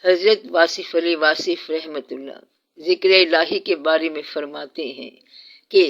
حضرت واصف علی واصف رحمۃ اللہ ذکر الہی کے بارے میں فرماتے ہیں کہ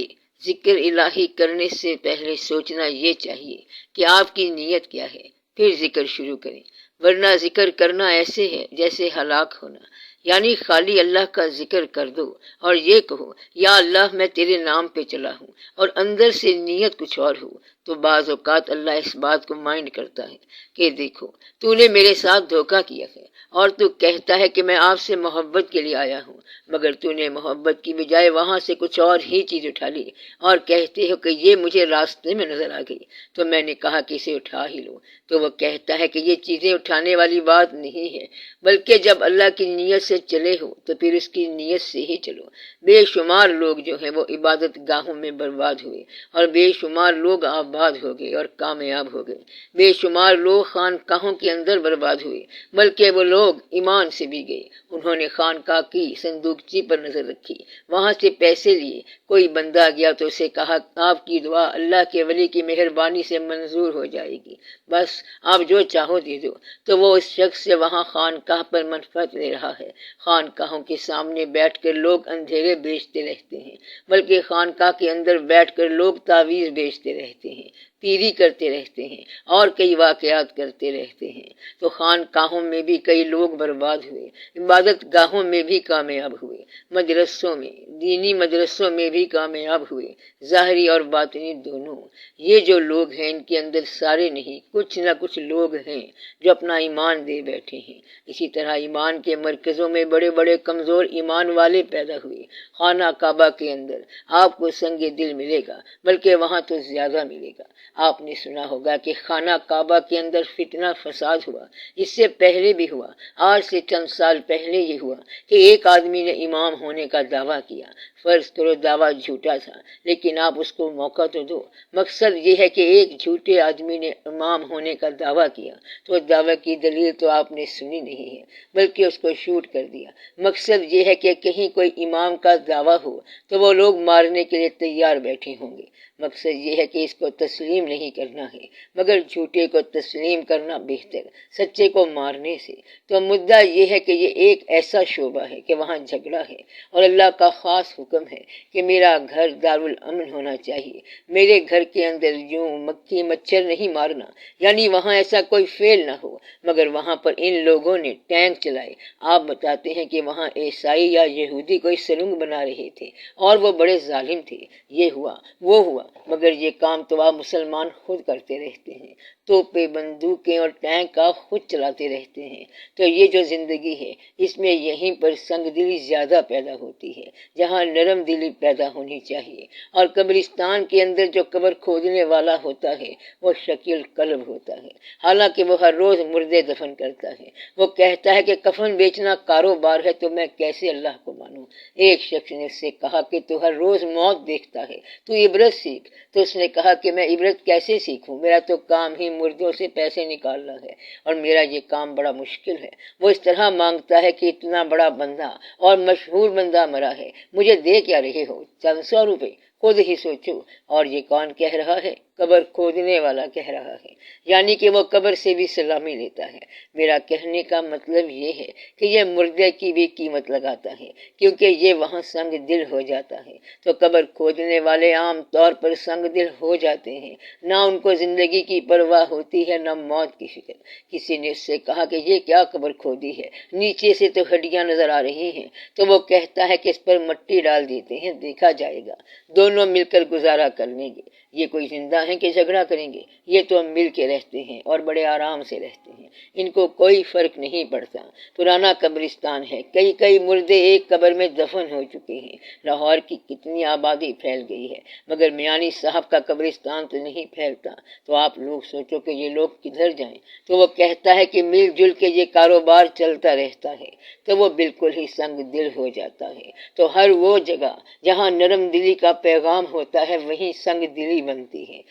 ذکر الہی کرنے سے پہلے سوچنا یہ چاہیے کہ آپ کی نیت کیا ہے، پھر ذکر شروع کریں، ورنہ ذکر کرنا ایسے ہے جیسے ہلاک ہونا۔ یعنی خالی اللہ کا ذکر کر دو اور یہ کہو یا اللہ میں تیرے نام پہ چلا ہوں، اور اندر سے نیت کچھ اور ہو، تو بعض اوقات اللہ اس بات کو مائنڈ کرتا ہے کہ دیکھو تو نے میرے ساتھ دھوکہ کیا ہے، اور تو کہتا ہے کہ میں آپ سے محبت کے لیے آیا ہوں، مگر تو نے محبت کی بجائے وہاں سے کچھ اور ہی چیز اٹھا لی، اور کہتے ہو کہ یہ مجھے راستے میں نظر آ گئی تو میں نے کہا کہ اسے اٹھا ہی لو۔ تو وہ کہتا ہے کہ یہ چیزیں اٹھانے والی بات نہیں ہے، بلکہ جب اللہ کی نیت سے چلے ہو تو پھر اس کی نیت سے ہی چلو۔ بے شمار لوگ جو ہیں وہ عبادت گاہوں میں برباد ہوئے، اور بے شمار لوگ آباد ہو گئے اور کامیاب ہو گئے۔ بے شمار لوگ خانقاہوں کے اندر برباد ہوئے، بلکہ وہ لوگ ایمان سے بھی گئے۔ انہوں نے خانقاہ کی صندوقچی پر نظر رکھی، وہاں سے پیسے لیے، کوئی بندہ گیا تو اسے کہا آپ کی دعا اللہ کے ولی کی مہربانی سے منظور ہو جائے گی، بس آپ جو چاہو دے دو۔ تو وہ اس شخص سے وہاں خانقاہ پر منفعت لے رہا ہے۔ خانقاہوں کے سامنے بیٹھ کر لوگ اندھیرے بیچتے رہتے ہیں، بلکہ خانقاہ کے اندر بیٹھ کر لوگ تعویذ بیچتے رہتے ہیں، پیری کرتے رہتے ہیں، اور کئی واقعات کرتے رہتے ہیں۔ تو خانقاہوں میں بھی کئی لوگ برباد ہوئے، عبادت گاہوں میں بھی کامیاب ہوئے، مدرسوں میں، دینی مدرسوں میں بھی کامیاب ہوئے، ظاہری اور باطنی دونوں۔ یہ جو لوگ ہیں ان کے اندر سارے نہیں، کچھ نہ کچھ لوگ ہیں جو اپنا ایمان دے بیٹھے ہیں۔ اسی طرح ایمان کے مرکزوں میں بڑے بڑے کمزور ایمان والے پیدا ہوئے۔ خانہ کعبہ کے اندر آپ کو سنگ دل ملے گا، بلکہ وہاں تو زیادہ ملے گا۔ آپ نے سنا ہوگا کہ خانہ کعبہ کے اندر فتنہ فساد ہوا، اس سے پہلے بھی ہوا۔ آج سے چند سال پہلے یہ ہوا کہ ایک آدمی نے امام ہونے کا دعویٰ کیا۔ فرض کرو دعویٰ جھوٹا تھا، لیکن آپ اس کو موقع تو دو۔ مقصد یہ ہے کہ ایک جھوٹے آدمی نے امام ہونے کا دعویٰ کیا، تو دعویٰ کی دلیل تو آپ نے سنی نہیں ہے، بلکہ اس کو شوٹ کر دیا۔ مقصد یہ ہے کہ کہیں کوئی امام کا دعویٰ ہو تو وہ لوگ مارنے کے لیے تیار بیٹھے ہوں گے۔ مقصد یہ ہے کہ اس کو تسلیم نہیں کرنا ہے، مگر جھوٹے کو تسلیم کرنا بہتر، سچے کو مارنے سے۔ تو مدعا یہ ہے کہ یہ ایک ایسا شعبہ ہے کہ وہاں جھگڑا ہے، اور اللہ کا خاص حکم ہے کہ میرا گھر دارالامن ہونا چاہیے، میرے گھر کے اندر یوں مکھی مچھر نہیں مارنا، یعنی وہاں ایسا کوئی فعل نہ ہو۔ مگر وہاں پر ان لوگوں نے ٹینک چلائے۔ آپ بتاتے ہیں کہ وہاں عیسائی یا یہودی کوئی سرنگ بنا رہے تھے، اور وہ بڑے ظالم تھے، یہ ہوا وہ ہوا، مگر یہ کام تو آپ مسلمان خود کرتے رہتے ہیں، توپیں بندوقیں اور ٹینک آپ خود چلاتے رہتے ہیں۔ تو یہ جو زندگی ہے اس میں یہیں پر سنگ دلی زیادہ پیدا ہوتی ہے، جہاں نرم دلی پیدا ہونی چاہیے۔ اور قبرستان کے اندر جو قبر کھودنے والا ہوتا ہے وہ شکیل قلب ہوتا ہے، حالانکہ وہ ہر روز مردے دفن کرتا ہے۔ وہ کہتا ہے کہ کفن بیچنا کاروبار ہے تو میں کیسے اللہ کو مانوں۔ ایک شخص نے اس سے کہا کہ تو ہر روز موت دیکھتا ہے، تو عبرت سیکھ۔ تو اس نے کہا کہ میں عبرت کیسے سیکھوں، میرا تو کام ہی مردوں سے پیسے نکالنا ہے، اور میرا یہ کام بڑا مشکل ہے۔ وہ اس طرح مانگتا ہے کہ اتنا بڑا بندہ اور مشہور بندہ مرا ہے، مجھے دے کیا رہے ہو، چند 100 روپے؟ خود ہی سوچو۔ اور یہ کون کہہ رہا ہے؟ قبر کھودنے والا کہہ رہا ہے، یعنی کہ وہ قبر سے بھی سلامی لیتا ہے۔ میرا کہنے کا مطلب یہ ہے کہ یہ مردے کی بھی قیمت لگاتا ہے، کیونکہ یہ وہاں سنگ دل ہو جاتا ہے۔ تو قبر کھودنے والے عام طور پر سنگ دل ہو جاتے ہیں، نہ ان کو زندگی کی پرواہ ہوتی ہے نہ موت کی فکر۔ کسی نے اس سے کہا کہ یہ کیا قبر کھودی ہے، نیچے سے تو ہڈیاں نظر آ رہی ہیں۔ تو وہ کہتا ہے کہ اس پر مٹی ڈال دیتے ہیں، دیکھا جائے گا، دونوں مل کر گزارا کر لیں گے۔ یہ کوئی زندہ ہیں کہ جھگڑا کریں گے؟ یہ تو مل کے رہتے ہیں اور بڑے آرام سے رہتے ہیں، ان کو کوئی فرق نہیں پڑتا۔ پرانا قبرستان ہے، کئی مردے ایک قبر میں دفن ہو چکے ہیں۔ لاہور کی کتنی آبادی پھیل گئی ہے، مگر میانی صاحب کا قبرستان تو نہیں پھیلتا۔ تو آپ لوگ سوچو کہ یہ لوگ کدھر جائیں؟ تو وہ کہتا ہے کہ مل جل کے یہ کاروبار چلتا رہتا ہے، تو وہ بالکل ہی سنگ دل ہو جاتا ہے۔ تو ہر وہ جگہ جہاں نرم دلی کا پیغام ہوتا ہے وہیں سنگ دلی بنتی ہے۔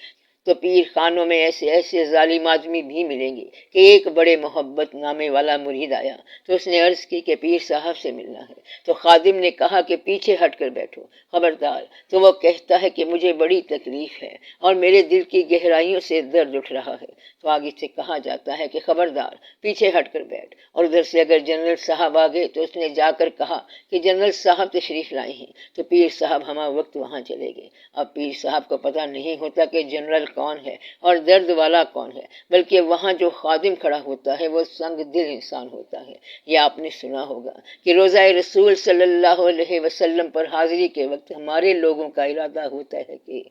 تو پیر خانوں میں ایسے ایسے ظالم آدمی بھی ملیں گے کہ ایک بڑے محبت نامے والا مرید آیا تو اس نے عرض کی کہ پیر صاحب سے ملنا ہے، تو خادم نے کہا کہ پیچھے ہٹ کر بیٹھو، خبردار۔ تو وہ کہتا ہے کہ مجھے بڑی تکلیف ہے اور میرے دل کی گہرائیوں سے درد اٹھ رہا ہے، تو آگے سے کہا جاتا ہے کہ خبردار پیچھے ہٹ کر بیٹھ۔ اور ادھر سے اگر جنرل صاحب آ گئے تو اس نے جا کر کہا کہ جنرل صاحب تشریف لائے ہیں، تو پیر صاحب ہمہ وقت وہاں چلے گئے۔ اب پیر صاحب کو پتہ نہیں ہوتا کہ جنرل کون ہے اور درد والا کون ہے، بلکہ وہاں جو خادم کھڑا ہوتا ہے وہ سنگ دل انسان ہوتا ہے۔ یہ آپ نے سنا ہوگا کہ روزہ رسول صلی اللہ علیہ وسلم پر حاضری کے وقت ہمارے لوگوں کا ارادہ ہوتا ہے کہ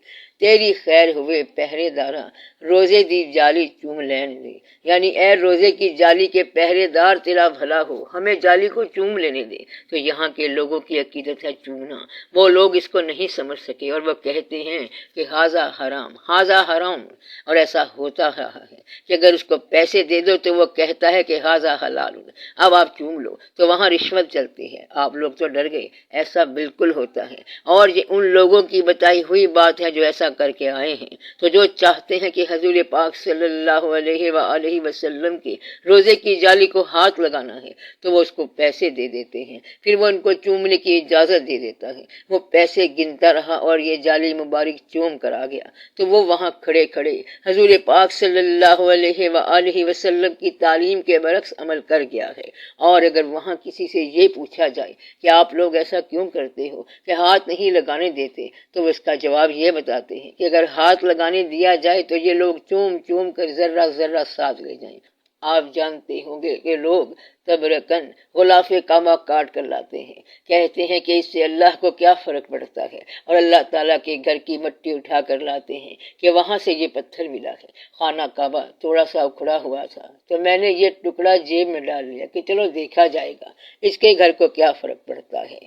تیری خیر ہوئے پہرے داراں روزے دی جالی چوم لین دے، یعنی اے روزے کی جالی کے پہرے دار تیرا بھلا ہو، ہمیں جالی کو چوم لینے دے۔ تو یہاں کے لوگوں کی عقیدت ہے چومنا، وہ لوگ اس کو نہیں سمجھ سکے اور وہ کہتے ہیں کہ ہاذا حرام، ہاذا حرام، اور ایسا ہوتا رہا ہے کہ اگر اس کو پیسے دے دو تو وہ کہتا ہے کہ ہاذا حلال، اب آپ چوم لو، تو وہاں رشوت چلتی ہے۔ آپ لوگ تو ڈر گئے، ایسا بالکل ہوتا ہے، اور یہ ان لوگوں کی بتائی ہوئی بات ہے جو ایسا کر کے آئے ہیں۔ تو جو چاہتے ہیں کہ حضور پاک صلی اللہ علیہ وآلہ وسلم کے روزے کی جالی کو ہاتھ لگانا ہے تو وہ اس کو پیسے دے دیتے ہیں، پھر وہ ان کو چومنے کی اجازت دے دیتا ہے، وہ پیسے گنتا رہا اور یہ جالی مبارک چوم کر آ گیا تو وہ وہاں کھڑے کھڑے حضور پاک صلی اللہ علیہ وآلہ وسلم کی تعلیم کے برعکس عمل کر گیا ہے۔ اور اگر وہاں کسی سے یہ پوچھا جائے کہ آپ لوگ ایسا کیوں کرتے ہو کہ ہاتھ نہیں لگانے دیتے، تو وہ اس کا جواب یہ بتاتے ہیں کہ اگر ہاتھ لگانے دیا جائے تو یہ لوگ چوم چوم کر ذرہ ذرہ ساتھ لے جائیں۔ آپ جانتے ہوں گے کہ لوگ تبرکن غلاف کعبہ کاٹ کر لاتے ہیں، کہتے ہیں کہ اس سے اللہ کو کیا فرق پڑتا ہے، اور اللہ تعالیٰ کے گھر کی مٹی اٹھا کر لاتے ہیں کہ وہاں سے یہ پتھر ملا ہے۔ خانہ کعبہ تھوڑا سا اکھڑا ہوا تھا تو میں نے یہ ٹکڑا جیب میں ڈال لیا کہ چلو دیکھا جائے گا، اس کے گھر کو کیا فرق پڑتا ہے۔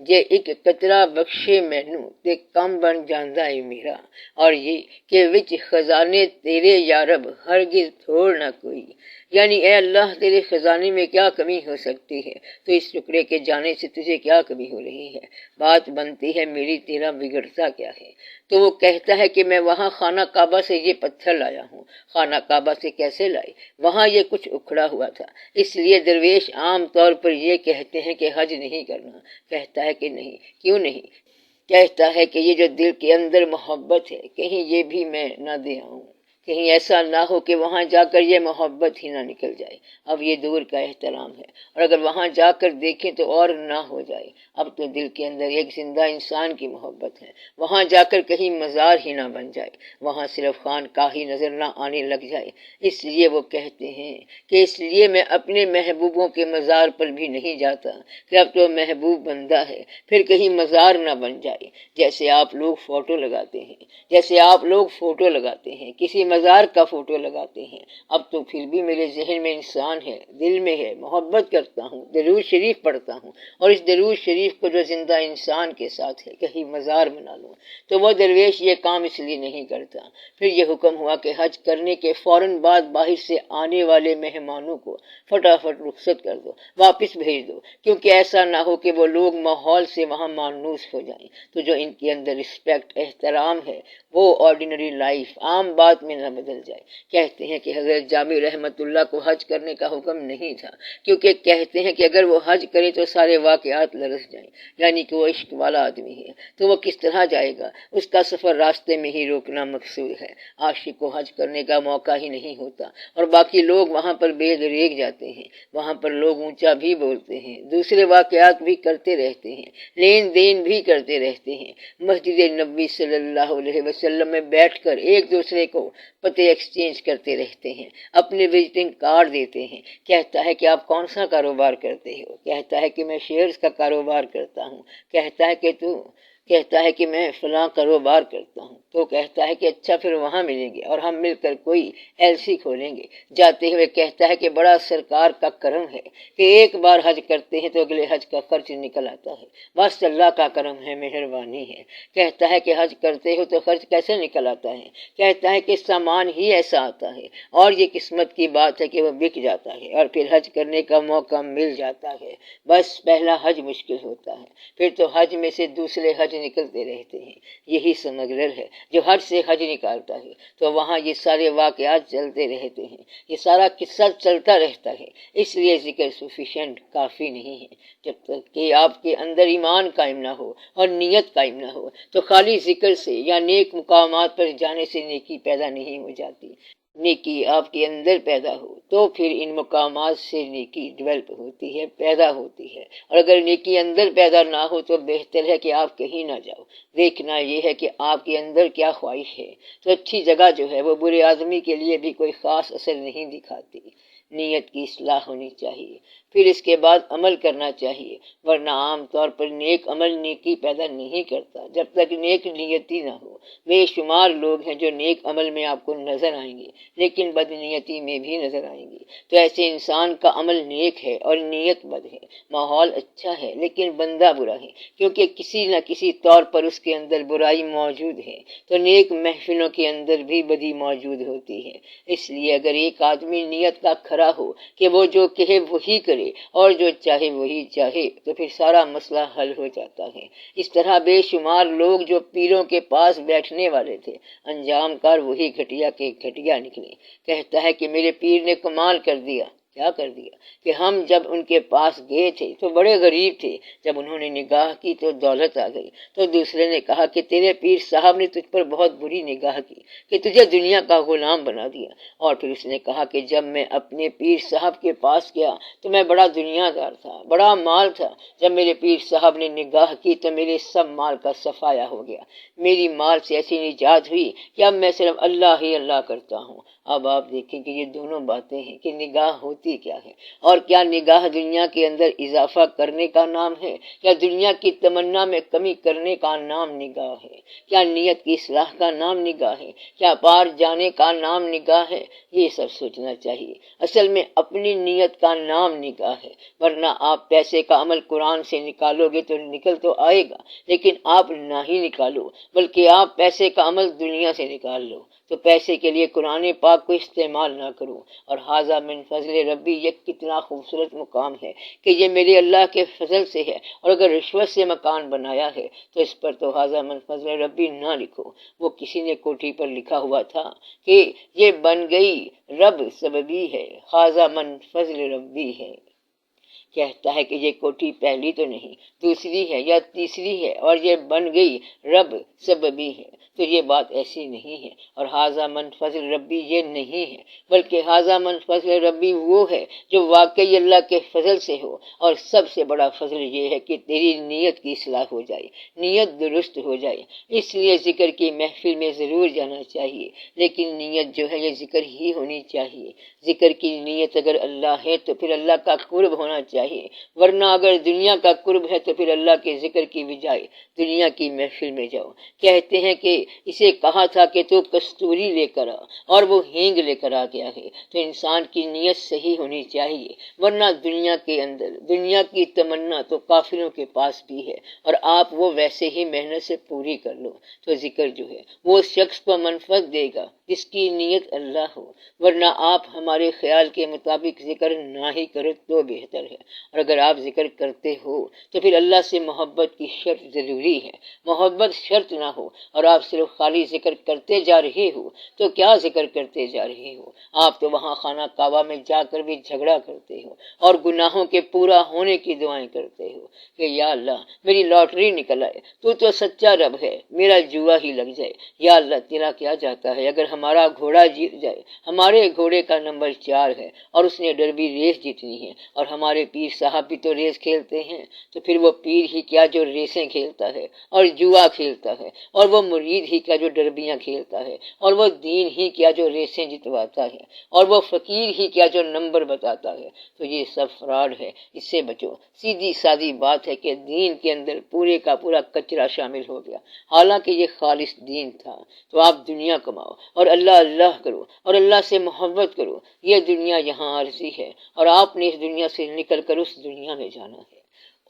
یہ ایک قطرہ بخشے مینوں تے کم بن جاندا ہے میرا، اور یہ کہ وچ خزانے تیرے یا رب ہرگز تھوڑ نہ کوئی، یعنی اے اللہ تیرے خزانے میں کیا کمی ہو سکتی ہے، تو اس ٹکڑے کے جانے سے تجھے کیا کمی ہو رہی ہے، بات بنتی ہے میری تیرا بگڑتا کیا ہے۔ تو وہ کہتا ہے کہ میں وہاں خانہ کعبہ سے یہ پتھر لایا ہوں۔ خانہ کعبہ سے کیسے لائے؟ وہاں یہ کچھ اکھڑا ہوا تھا، اس لیے درویش عام طور پر یہ کہتے ہیں کہ حج نہیں کرنا۔ کہتا ہے کہ نہیں، کیوں نہیں؟ کہتا ہے کہ یہ جو دل کے اندر محبت ہے کہیں یہ بھی میں نہ دے آؤں، کہیں ایسا نہ ہو کہ وہاں جا کر یہ محبت ہی نہ نکل جائے۔ اب یہ دور کا احترام ہے، اور اگر وہاں جا کر دیکھیں تو اور نہ ہو جائے۔ اب تو دل کے اندر ایک زندہ انسان کی محبت ہے، وہاں جا کر کہیں مزار ہی نہ بن جائے، وہاں صرف خانقاہ ہی نظر نہ آنے لگ جائے۔ اس لیے وہ کہتے ہیں کہ اس لیے میں اپنے محبوبوں کے مزار پر بھی نہیں جاتا کہ اب تو محبوب بندہ ہے، پھر کہیں مزار نہ بن جائے۔ جیسے آپ لوگ فوٹو لگاتے ہیں، کسی مزار کا فوٹو لگاتے ہیں، اب تو پھر بھی میرے ذہن میں انسان ہے، دل میں ہے، محبت کرتا ہوں، درود شریف پڑھتا ہوں، اور اس درود شریف کو جو زندہ انسان کے ساتھ ہے کہیں مزار بنا لوں۔ تو وہ درویش یہ کام اس لیے نہیں کرتا۔ پھر یہ حکم ہوا کہ حج کرنے کے فوراً بعد باہر سے آنے والے مہمانوں کو فٹافٹ رخصت کر دو، واپس بھیج دو، کیونکہ ایسا نہ ہو کہ وہ لوگ ماحول سے وہاں مانوس ہو جائیں۔ تو جو ان کے اندر رسپیکٹ، احترام ہے، وہ آرڈینری لائف، عام بات میں نہ بدل جائے۔ کہتے ہیں کہ حضرت جابر رحمت اللہ کو حج کرنے کا حکم نہیں تھا، کیونکہ کہتے ہیں کہ اگر وہ حج کرے تو سارے واقعات لرز جائیں، یعنی کہ وہ عشق والا آدمی ہے تو وہ کس طرح جائے گا، اس کا سفر راستے میں ہی روکنا مقصود ہے۔ عاشق کو حج کرنے کا موقع ہی نہیں ہوتا، اور باقی لوگ وہاں پر بے دریغ جاتے ہیں، وہاں پر لوگ اونچا بھی بولتے ہیں، دوسرے واقعات بھی کرتے رہتے ہیں، لین دین بھی کرتے رہتے ہیں، مسجد نبوی صلی اللہ علیہ وسلم میں بیٹھ کر ایک دوسرے کو پتے ایکسچینج کرتے رہتے ہیں، اپنے وزٹنگ کارڈ دیتے ہیں۔ کہتا ہے کہ آپ کون سا کاروبار کرتے ہو؟ کہتا ہے کہ میں شیئرز کا کاروبار کرتا ہوں۔ کہتا ہے کہ میں فلاں کاروبار کرتا ہوں۔ تو کہتا ہے کہ اچھا پھر وہاں ملیں گے اور ہم مل کر کوئی ایلسی کھولیں گے۔ جاتے ہوئے کہتا ہے کہ بڑا سرکار کا کرم ہے کہ ایک بار حج کرتے ہیں تو اگلے حج کا خرچ نکل آتا ہے، بس اللہ کا کرم ہے، مہربانی ہے۔ کہتا ہے کہ حج کرتے ہو تو خرچ کیسے نکل آتا ہے؟ کہتا ہے کہ سامان ہی ایسا آتا ہے، اور یہ قسمت کی بات ہے کہ وہ بک جاتا ہے اور پھر حج کرنے کا موقع مل جاتا ہے۔ بس پہلا حج مشکل ہوتا ہے، پھر تو حج میں سے دوسرے حج حج نکلتے رہتے ہیں۔ یہی سمگرر ہے جو حج سے حج نکالتا ہے، تو وہاں یہ سارے واقعات چلتے رہتے ہیں، یہ سارا قصہ چلتا رہتا ہے۔ اس لیے ذکر سفیشینٹ، کافی نہیں ہے۔ جب تک کہ آپ کے اندر ایمان قائم نہ ہو اور نیت قائم نہ ہو تو خالی ذکر سے یا نیک مقامات پر جانے سے نیکی پیدا نہیں ہو جاتی۔ نیکی آپ کے اندر پیدا ہو تو پھر ان مقامات سے نیکی ڈیولپ ہوتی ہے، پیدا ہوتی ہے۔ اور اگر نیکی اندر پیدا نہ ہو تو بہتر ہے کہ آپ کہیں نہ جاؤ۔ دیکھنا یہ ہے کہ آپ کے اندر کیا خواہش ہے، تو اچھی جگہ جو ہے وہ برے آدمی کے لیے بھی کوئی خاص اثر نہیں دکھاتی۔ نیت کی اصلاح ہونی چاہیے، پھر اس کے بعد عمل کرنا چاہیے، ورنہ عام طور پر نیک عمل نیکی پیدا نہیں کرتا جب تک نیک نیتی نہ ہو۔ بے شمار لوگ ہیں جو نیک عمل میں آپ کو نظر آئیں گے لیکن بد نیتی میں بھی نظر آئیں گے۔ تو ایسے انسان کا عمل نیک ہے اور نیت بد ہے، ماحول اچھا ہے لیکن بندہ برا ہے، کیونکہ کسی نہ کسی طور پر اس کے اندر برائی موجود ہے۔ تو نیک محفلوں کے اندر بھی بدی موجود ہوتی ہے۔ اس لیے اگر ایک آدمی نیت کا کھڑا ہو کہ وہ جو کہے وہی کرے اور جو چاہے وہی چاہے تو پھر سارا مسئلہ حل ہو جاتا ہے۔ اس طرح بے شمار لوگ جو پیروں کے پاس بیٹھنے والے تھے، انجام کار وہی گھٹیا کے گھٹیا نکلے۔ کہتا ہے کہ میرے پیر نے کمال کر دیا۔ کیا کر دیا کہ ہم جب ان کے پاس گئے تھے تو بڑے غریب تھے، جب انہوں نے نگاہ کی تو دولت آ گئی۔ تو دوسرے نے کہا کہ تیرے پیر صاحب نے تجھ پر بہت بری نگاہ کی کہ تجھے دنیا کا غلام بنا دیا۔ اور پھر اس نے کہا کہ جب میں اپنے پیر صاحب کے پاس گیا تو میں بڑا دنیا دار تھا، بڑا مال تھا، جب میرے پیر صاحب نے نگاہ کی تو میرے سب مال کا صفایا ہو گیا، میری مال سے ایسی نجات ہوئی کہ اب میں صرف اللہ ہی اللہ کرتا ہوں۔ اب آپ دیکھیں کہ یہ دونوں باتیں ہیں کہ نگاہ ہوتی کیا ہے، اور کیا نگاہ دنیا کے اندر اضافہ کرنے کا نام ہے یا دنیا کی تمنا میں کمی کرنے کا نام نگاہ ہے؟ کیا نیت کی اصلاح کا نام نگاہ ہے؟ کیا پار جانے کا نام نگاہ ہے؟ یہ سب سوچنا چاہیے۔ اصل میں اپنی نیت کا نام نگاہ ہے، ورنہ آپ پیسے کا عمل قرآن سے نکالو گے تو نکل تو آئے گا، لیکن آپ نہ ہی نکالو بلکہ آپ پیسے کا عمل دنیا سے نکال لو، تو پیسے کے لیے قرآن پاک کو استعمال نہ کرو۔ اور ھذا من فضل ربی، یہ کتنا خوبصورت مقام ہے کہ یہ میرے اللہ کے فضل سے ہے، اور اگر رشوت سے مکان بنایا ہے تو اس پر تو ھذا من فضل ربی نہ لکھو۔ وہ کسی نے کوٹھی پر لکھا ہوا تھا کہ یہ بن گئی رب سببی ہے، ھذا من فضل ربی ہے۔ کہتا ہے کہ یہ کوٹھی پہلی تو نہیں، دوسری ہے یا تیسری ہے، اور یہ بن گئی رب سببی ہے، تو یہ بات ایسی نہیں ہے۔ اور ھذا من فضل ربی یہ نہیں ہے، بلکہ ھذا من فضل ربی وہ ہے جو واقعی اللہ کے فضل سے ہو۔ اور سب سے بڑا فضل یہ ہے کہ تیری نیت کی اصلاح ہو جائے، نیت درست ہو جائے۔ اس لیے ذکر کی محفل میں ضرور جانا چاہیے، لیکن نیت جو ہے یہ ذکر ہی ہونی چاہیے۔ ذکر کی نیت اگر اللہ ہے تو پھر اللہ کا قرب ہونا چاہیے، ورنہ اگر دنیا کا قرب ہے تو پھر اللہ کے ذکر کی بجائے دنیا کی محفل میں جاؤ۔ کہتے ہیں کہ اسے کہا تھا کہ تو کستوری لے کر آ، اور وہ ہینگ لے کر آ گیا ہے۔ تو انسان کی نیت صحیح ہونی چاہیے، ورنہ دنیا کے اندر دنیا کی تمنا تو کافروں کے پاس بھی ہے، اور آپ وہ ویسے ہی محنت سے پوری کر لو۔ تو ذکر جو ہے وہ شخص کو منفعت دے گا جس کی نیت اللہ ہو، ورنہ آپ ہمارے خیال کے مطابق ذکر نہ ہی کرو تو بہتر ہے۔ اور اگر آپ ذکر کرتے ہو تو پھر اللہ سے محبت کی شرط ضروری ہے۔ محبت شرط نہ ہو اور آپ صرف خالی ذکر کرتے جا رہے ہو تو کیا ذکر کرتے جا رہے ہو؟ آپ تو وہاں خانہ کعبہ میں جا کر بھی جھگڑا کرتے ہو اور گناہوں کے پورا ہونے کی دعائیں کرتے ہو کہ یا اللہ میری لاٹری نکل آئے، تو سچا رب ہے، میرا جوا ہی لگ جائے۔ یا اللہ تیرا کیا جاتا ہے اگر ہمارا گھوڑا جیت جائے، ہمارے گھوڑے کا نمبر 4 ہے اور اس نے ڈربی ریس جیتنی ہے، اور ہمارے پیر صاحب بھی تو ریس کھیلتے ہیں، تو پھر وہ پیر ہی کیا جو ریسیں کھیلتا ہے اور جوا کھیلتا ہے، اور وہ مرید ہی کیا جو ڈربیاں کھیلتا ہے، اور وہ دین ہی کیا جو ریسیں جتواتا ہے، اور وہ فقیر ہی کیا جو نمبر بتاتا ہے۔ تو یہ سب فراڈ ہے، اس سے بچو۔ سیدھی سادی بات ہے کہ دین کے اندر پورے کا پورا کچرا شامل ہو گیا، حالانکہ یہ خالص دین تھا۔ تو آپ دنیا کماؤ اور اللہ اللہ کرو اور اللہ سے محبت کرو۔ یہ دنیا یہاں عارضی ہے اور آپ نے اس دنیا سے نکل کر اس دنیا میں جانا ہے۔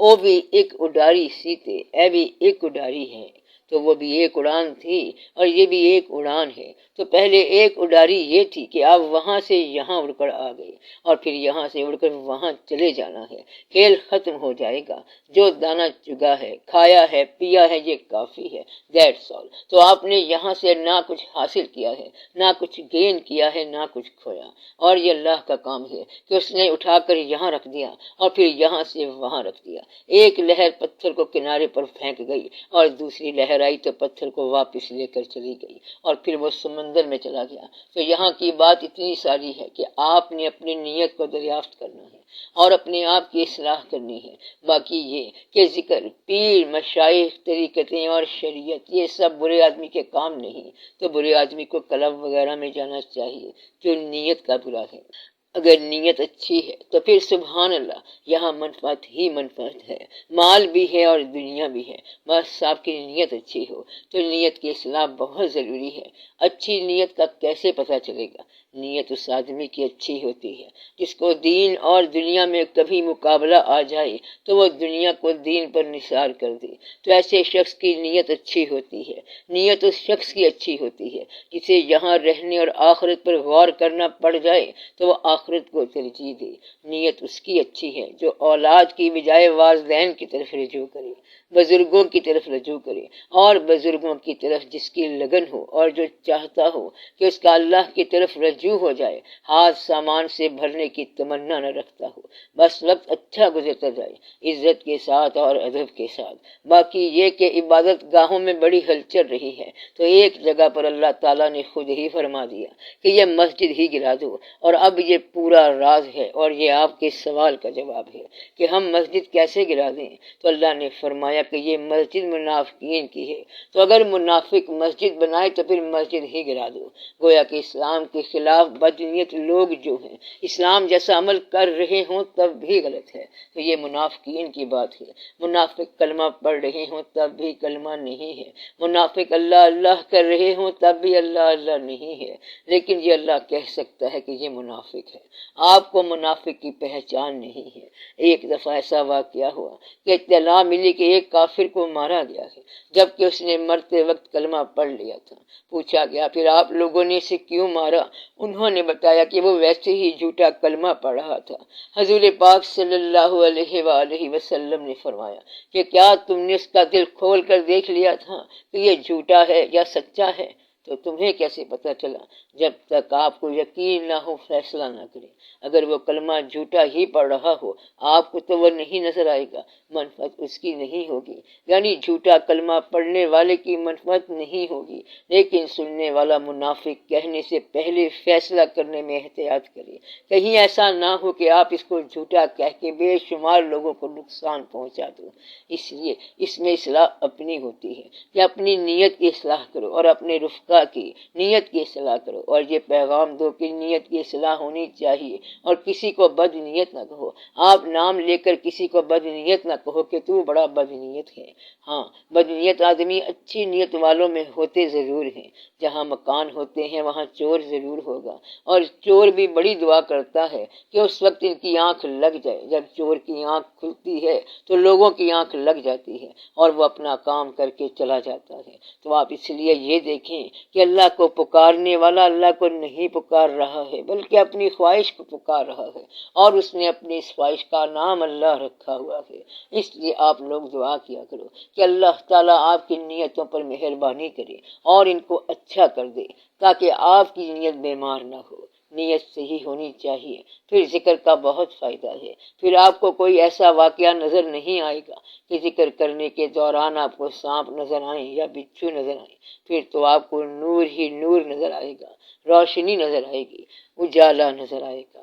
او بھی ایک اڈاری سیتے، اے بھی ایک اڈاری ہے، تو وہ بھی ایک اڑان تھی اور یہ بھی ایک اڑان ہے۔ تو پہلے ایک اڈاری یہ تھی کہ آپ وہاں سے یہاں اڑ کر آ گئے اور پھر یہاں سے اڑ کر وہاں چلے جانا ہے۔ کھیل ختم ہو جائے گا، جو دانا چگا ہے، کھایا ہے، پیا ہے، یہ کافی ہے، دیٹس آل۔ تو آپ نے یہاں سے نہ کچھ حاصل کیا ہے، نہ کچھ گین کیا ہے، نہ کچھ کھویا، اور یہ اللہ کا کام ہے کہ اس نے اٹھا کر یہاں رکھ دیا اور پھر یہاں سے وہاں رکھ دیا۔ ایک لہر پتھر کو کنارے پر پھینک گئی اور دوسری لہر آئی تو پتھر کو واپس لے کر چلی گئی اور پھر وہ سمندر میں چلا گیا۔ تو یہاں کی بات اتنی ساری ہے کہ آپ نے اپنی نیت کو دریافت کرنا ہے اور اپنے آپ کی اصلاح کرنی ہے۔ باقی یہ کہ ذکر، پیر، مشائخ، طریقتیں اور شریعت یہ سب برے آدمی کے کام نہیں، تو برے آدمی کو کلب وغیرہ میں جانا چاہیے جو نیت کا برا ہے۔ اگر نیت اچھی ہے تو پھر سبحان اللہ یہاں منفعت ہی منفعت ہے، مال بھی ہے اور دنیا بھی ہے، بس آپ کی نیت اچھی ہو۔ تو نیت کی اصلاح بہت ضروری ہے۔ اچھی نیت کا کیسے پتہ چلے گا؟ نیت اس آدمی کی اچھی ہوتی ہے جس کو دین اور دنیا میں کبھی مقابلہ آ جائے تو وہ دنیا کو دین پر نثار کر دے، تو ایسے شخص کی نیت اچھی ہوتی ہے۔ نیت اس شخص کی اچھی ہوتی ہے جسے یہاں رہنے اور آخرت پر غور کرنا پڑ جائے تو وہ آخرت کو ترجیح دے۔ نیت اس کی اچھی ہے جو اولاد کی بجائے والدین کی طرف رجوع کرے، بزرگوں کی طرف رجوع کرے، اور بزرگوں کی طرف جس کی لگن ہو اور جو چاہتا ہو کہ اس کا اللہ کی طرف رجوع ہو جائے، ہاتھ سامان سے بھرنے کی تمنا نہ رکھتا ہو، بس وقت اچھا گزرتا جائے عزت کے ساتھ اور ادب کے ساتھ۔ باقی یہ کہ عبادت گاہوں میں بڑی ہلچل رہی ہے تو ایک جگہ پر اللہ تعالیٰ نے خود ہی فرما دیا کہ یہ مسجد ہی گرا دو، اور اب یہ پورا راز ہے اور یہ آپ کے سوال کا جواب ہے کہ ہم مسجد کیسے گرا دیں۔ تو اللہ نے فرمایا کہ یہ مسجد منافقین کی ہے، تو اگر منافق مسجد بنائے تو پھر مسجد ہی گرا دو۔ گویا کہ اسلام کے خلاف بدنیت لوگ جو ہیں اسلام جیسا عمل کر رہے ہوں تب بھی غلط ہے، تو یہ منافقین کی بات ہے۔ منافق کلمہ پڑھ رہے ہوں تب بھی کلمہ نہیں ہے، منافق اللہ اللہ کر رہے ہوں تب بھی اللہ اللہ نہیں ہے، لیکن یہ اللہ کہہ سکتا ہے کہ یہ منافق ہے۔ آپ کو منافق کی پہچان نہیں ہے۔ ایک دفعہ ایسا واقعہ ہوا کہ اطلاع ملی کہ ایک کافر کو مارا گیا ہے جبکہ اس نے مرتے وقت کلمہ پڑھ لیا تھا۔ پوچھا گیا پھر آپ لوگوں نے اسے کیوں مارا؟ انہوں نے بتایا کہ وہ ویسے ہی جھوٹا کلمہ پڑھ رہا تھا۔ حضور پاک صلی اللہ علیہ وآلہ وسلم نے فرمایا کہ کیا تم نے اس کا دل کھول کر دیکھ لیا تھا کہ یہ جھوٹا ہے یا سچا ہے؟ تو تمہیں کیسے پتہ چلا؟ جب تک آپ کو یقین نہ ہو فیصلہ نہ کریں۔ اگر وہ کلمہ جھوٹا ہی پڑھ رہا ہو آپ کو تو وہ نہیں نظر آئے گا، منفعت اس کی نہیں ہوگی، یعنی جھوٹا کلمہ پڑھنے والے کی منفعت نہیں ہوگی، لیکن سننے والا منافق کہنے سے پہلے فیصلہ کرنے میں احتیاط کرے، کہیں ایسا نہ ہو کہ آپ اس کو جھوٹا کہہ کے بے شمار لوگوں کو نقصان پہنچا دو۔ اس لیے اس میں اصلاح اپنی ہوتی ہے کہ اپنی نیت کی اصلاح کرو اور اپنے رفقا کی نیت کی اصلاح کرو، اور یہ پیغام دو کہ نیت کی اصلاح ہونی چاہیے اور کسی کو بد نیت نہ کہو۔ آپ نام لے کر کسی کو بد نیت نہ کہو کہ تو بڑا بد نیت ہے۔ ہاں، بد نیت آدمی اچھی نیت والوں میں ہوتے ضرور ہیں۔ جہاں مکان ہوتے ہیں وہاں چور ضرور ہوگا، اور چور بھی بڑی دعا کرتا ہے کہ اس وقت ان کی آنکھ لگ جائے۔ جب چور کی آنکھ کھلتی ہے تو لوگوں کی آنکھ لگ جاتی ہے اور وہ اپنا کام کر کے چلا جاتا ہے۔ تو آپ اس لیے یہ دیکھیں کہ اللہ کو پکارنے والا اللہ کو نہیں پکار رہا ہے بلکہ اپنی خواہش کو پکار رہا ہے، اور اس نے اپنی اس خواہش کا نام اللہ رکھا ہوا ہے۔ اس لیے آپ لوگ دعا کیا کرو کہ اللہ تعالیٰ آپ کی نیتوں پر مہربانی کرے اور ان کو اچھا کر دے تاکہ آپ کی نیت بیمار نہ ہو۔ نیت صحیح ہونی چاہیے، پھر ذکر کا بہت فائدہ ہے۔ پھر آپ کو کوئی ایسا واقعہ نظر نہیں آئے گا کہ ذکر کرنے کے دوران آپ کو سانپ نظر آئیں یا بچھو نظر آئیں، پھر تو آپ کو نور ہی نور نظر آئے گا، روشنی نظر آئے گی، اجالا نظر آئے گا۔